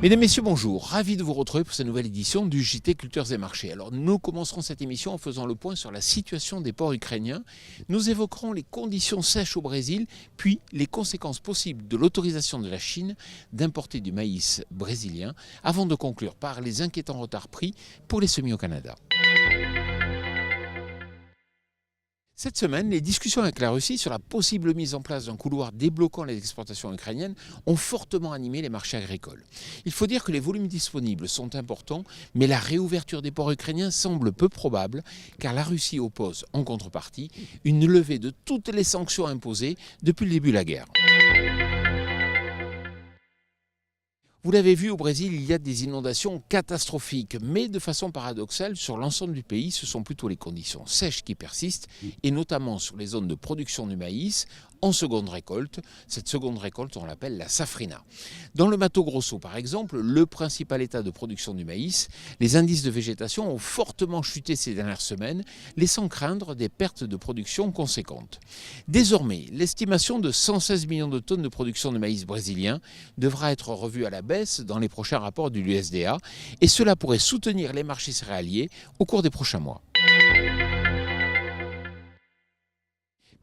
Mesdames, Messieurs, bonjour. Ravi de vous retrouver pour cette nouvelle édition du JT Cultures et Marchés. Alors, nous commencerons cette émission en faisant le point sur la situation des ports ukrainiens. Nous évoquerons les conditions sèches au Brésil, puis les conséquences possibles de l'autorisation de la Chine d'importer du maïs brésilien, avant de conclure par les inquiétants retards pris pour les semis au Canada. Cette semaine, les discussions avec la Russie sur la possible mise en place d'un couloir débloquant les exportations ukrainiennes ont fortement animé les marchés agricoles. Il faut dire que les volumes disponibles sont importants, mais la réouverture des ports ukrainiens semble peu probable, car la Russie oppose en contrepartie une levée de toutes les sanctions imposées depuis le début de la guerre. Vous l'avez vu, au Brésil, il y a des inondations catastrophiques, mais de façon paradoxale, sur l'ensemble du pays, ce sont plutôt les conditions sèches qui persistent, et notamment sur les zones de production du maïs, en seconde récolte. Cette seconde récolte, on l'appelle la safrina. Dans le Mato Grosso, par exemple, le principal état de production du maïs, les indices de végétation ont fortement chuté ces dernières semaines, laissant craindre des pertes de production conséquentes. Désormais, l'estimation de 116 millions de tonnes de production de maïs brésilien devra être revue à la baisse dans les prochains rapports de l'USDA, et cela pourrait soutenir les marchés céréaliers au cours des prochains mois.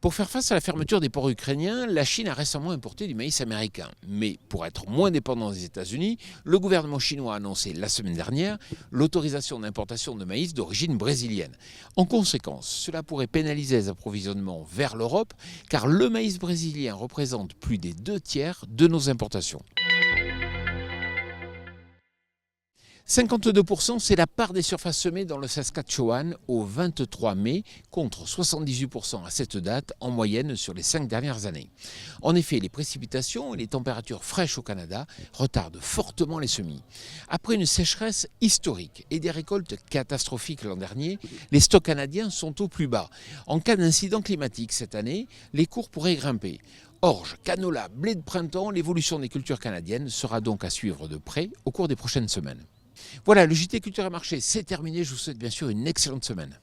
Pour faire face à la fermeture des ports ukrainiens, la Chine a récemment importé du maïs américain. Mais pour être moins dépendant des États-Unis, le gouvernement chinois a annoncé la semaine dernière l'autorisation d'importation de maïs d'origine brésilienne. En conséquence, cela pourrait pénaliser les approvisionnements vers l'Europe, car le maïs brésilien représente plus des 2/3 de nos importations. 52%, c'est la part des surfaces semées dans le Saskatchewan au 23 mai, contre 78% à cette date en moyenne sur les 5 dernières années. En effet, les précipitations et les températures fraîches au Canada retardent fortement les semis. Après une sécheresse historique et des récoltes catastrophiques l'an dernier, les stocks canadiens sont au plus bas. En cas d'incident climatique cette année, les cours pourraient grimper. Orge, canola, blé de printemps, l'évolution des cultures canadiennes sera donc à suivre de près au cours des prochaines semaines. Voilà, le JT Culture et Marché, c'est terminé. Je vous souhaite bien sûr une excellente semaine.